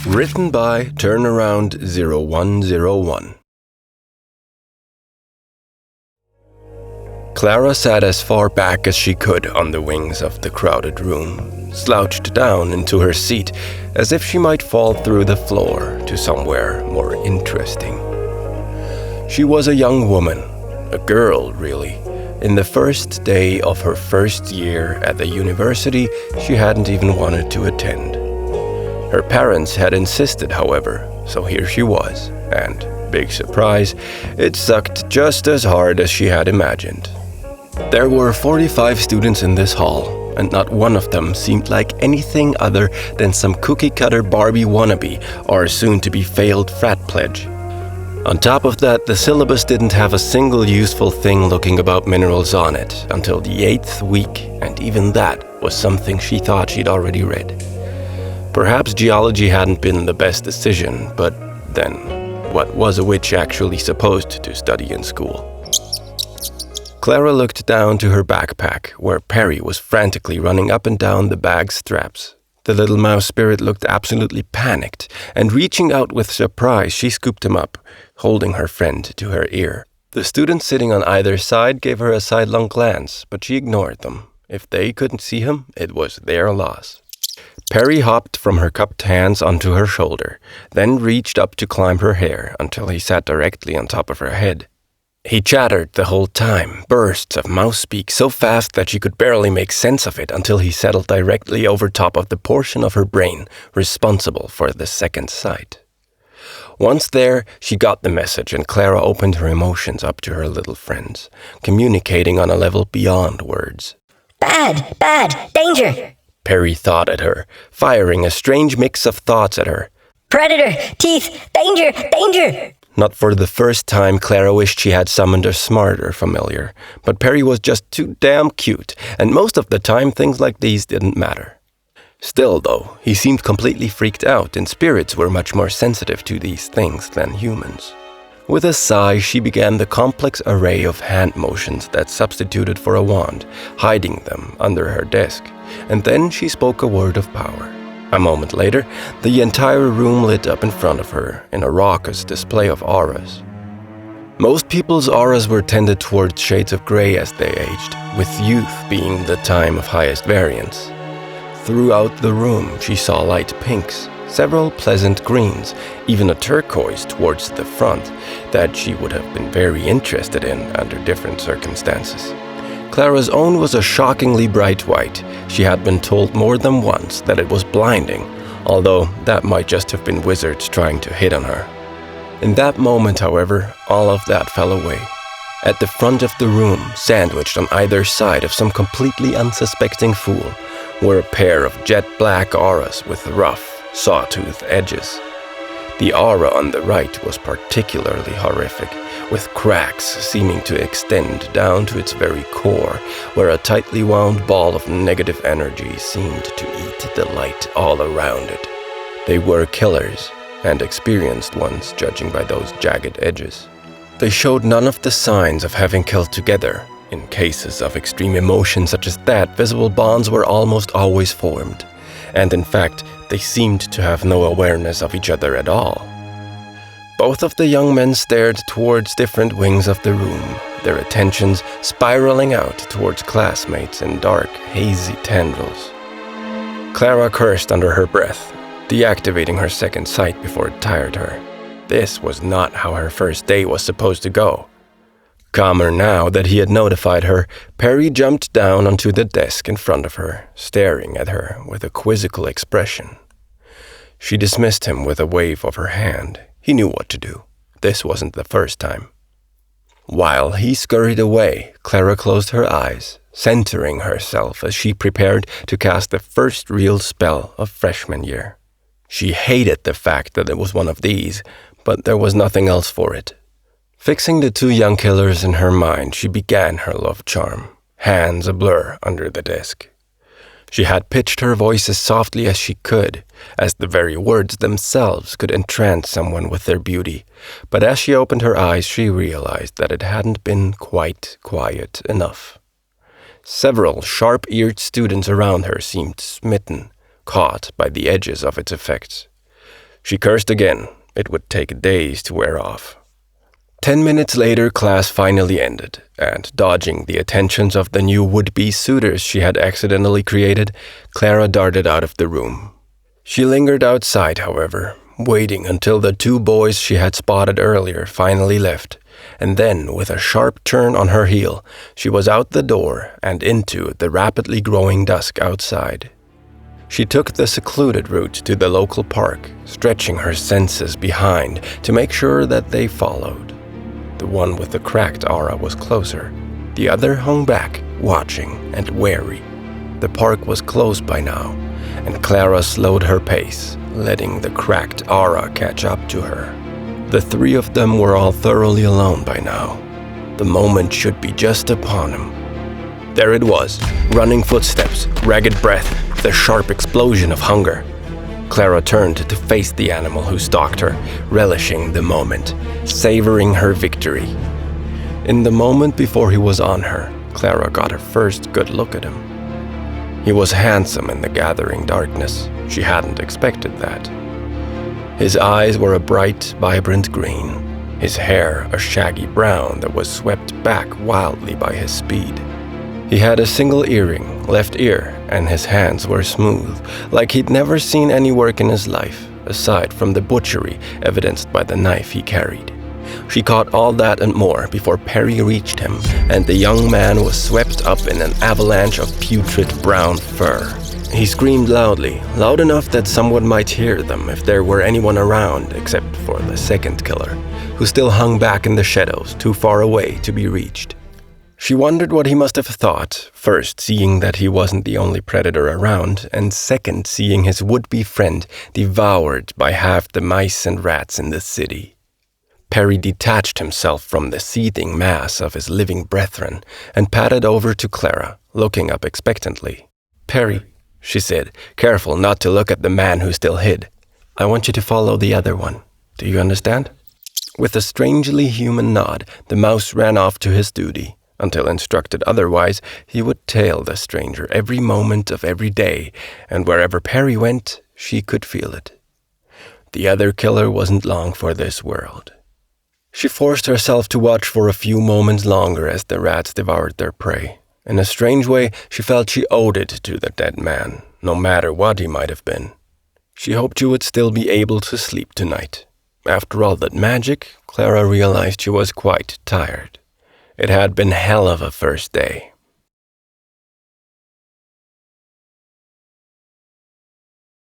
Written by Turnaround0101. Clara sat as far back as she could on the wings of the crowded room, slouched down into her seat as if she might fall through the floor to somewhere more interesting. She was a young woman, a girl really, in the first day of her first year at the university she hadn't even wanted to attend. Her parents had insisted, however, so here she was, and, big surprise, it sucked just as hard as she had imagined. There were 45 students in this hall, and not one of them seemed like anything other than some cookie-cutter Barbie wannabe or soon-to-be failed frat pledge. On top of that, the syllabus didn't have a single useful thing looking about minerals on it until the 8th week, and even that was something she thought she'd already read. Perhaps geology hadn't been the best decision, but then, what was a witch actually supposed to study in school? Clara looked down to her backpack, where Perry was frantically running up and down the bag's straps. The little mouse spirit looked absolutely panicked, and reaching out with surprise, she scooped him up, holding her friend to her ear. The students sitting on either side gave her a sidelong glance, but she ignored them. If they couldn't see him, it was their loss. Perry hopped from her cupped hands onto her shoulder, then reached up to climb her hair until he sat directly on top of her head. He chattered the whole time, bursts of mouse speak so fast that she could barely make sense of it until he settled directly over top of the portion of her brain responsible for the second sight. Once there, she got the message, and Clara opened her emotions up to her little friends, communicating on a level beyond words. Bad, danger! Perry thought at her, firing a strange mix of thoughts at her. Predator, teeth, danger! Not for the first time, Clara wished she had summoned a smarter familiar, but Perry was just too damn cute, and most of the time things like these didn't matter. Still, though, he seemed completely freaked out, and spirits were much more sensitive to these things than humans. With a sigh, she began the complex array of hand motions that substituted for a wand, hiding them under her desk, and then she spoke a word of power. A moment later, the entire room lit up in front of her in a raucous display of auras. Most people's auras were tended towards shades of gray as they aged, with youth being the time of highest variance. Throughout the room, she saw light pinks, several pleasant greens, even a turquoise towards the front that she would have been very interested in under different circumstances. Clara's own was a shockingly bright white. She had been told more than once that it was blinding, although that might just have been wizards trying to hit on her. In that moment, however, all of that fell away. At the front of the room, sandwiched on either side of some completely unsuspecting fool, were a pair of jet black auras with rough, sawtooth edges. The aura on the right was particularly horrific, with cracks seeming to extend down to its very core, where a tightly wound ball of negative energy seemed to eat the light all around it. They were killers, and experienced ones judging by those jagged edges. They showed none of the signs of having killed together. In cases of extreme emotion such as that, visible bonds were almost always formed, and in fact, they seemed to have no awareness of each other at all. Both of the young men stared towards different wings of the room, their attentions spiraling out towards classmates in dark, hazy tendrils. Clara cursed under her breath, deactivating her second sight before it tired her. This was not how her first day was supposed to go. Calmer now that he had notified her, Perry jumped down onto the desk in front of her, staring at her with a quizzical expression. She dismissed him with a wave of her hand. He knew what to do. This wasn't the first time. While he scurried away, Clara closed her eyes, centering herself as she prepared to cast the first real spell of freshman year. She hated the fact that it was one of these, but there was nothing else for it. Fixing the two young killers in her mind, she began her love charm, hands a blur under the desk. She had pitched her voice as softly as she could, as the very words themselves could entrance someone with their beauty, but as she opened her eyes, she realized that it hadn't been quite quiet enough. Several sharp-eared students around her seemed smitten, caught by the edges of its effects. She cursed again. It would take days to wear off. 10 minutes later, class finally ended, and dodging the attentions of the new would-be suitors she had accidentally created, Clara darted out of the room. She lingered outside, however, waiting until the 2 boys she had spotted earlier finally left, and then, with a sharp turn on her heel, she was out the door and into the rapidly growing dusk outside. She took the secluded route to the local park, stretching her senses behind to make sure that they followed. The one with the cracked aura was closer. The other hung back, watching and wary. The park was closed by now, and Clara slowed her pace, letting the cracked aura catch up to her. The 3 of them were all thoroughly alone by now. The moment should be just upon him. There it was, running footsteps, ragged breath, the sharp explosion of hunger. Clara turned to face the animal who stalked her, relishing the moment, savoring her victory. In the moment before he was on her, Clara got her first good look at him. He was handsome in the gathering darkness. She hadn't expected that. His eyes were a bright, vibrant green, his hair a shaggy brown that was swept back wildly by his speed. He had a single earring, left ear, and his hands were smooth, like he'd never seen any work in his life, aside from the butchery evidenced by the knife he carried. She caught all that and more before Perry reached him, and the young man was swept up in an avalanche of putrid brown fur. He screamed loudly, loud enough that someone might hear them if there were anyone around except for the second killer, who still hung back in the shadows too far away to be reached. She wondered what he must have thought, first seeing that he wasn't the only predator around, and second seeing his would-be friend devoured by half the mice and rats in the city. Perry detached himself from the seething mass of his living brethren and padded over to Clara, looking up expectantly. "Perry," she said, careful not to look at the man who still hid, "I want you to follow the other one. Do you understand?" With a strangely human nod, the mouse ran off to his duty. Until instructed otherwise, he would tail the stranger every moment of every day, and wherever Perry went, she could feel it. The other killer wasn't long for this world. She forced herself to watch for a few moments longer as the rats devoured their prey. In a strange way, she felt she owed it to the dead man, no matter what he might have been. She hoped she would still be able to sleep tonight. After all that magic, Clara realized she was quite tired. It had been hell of a first day,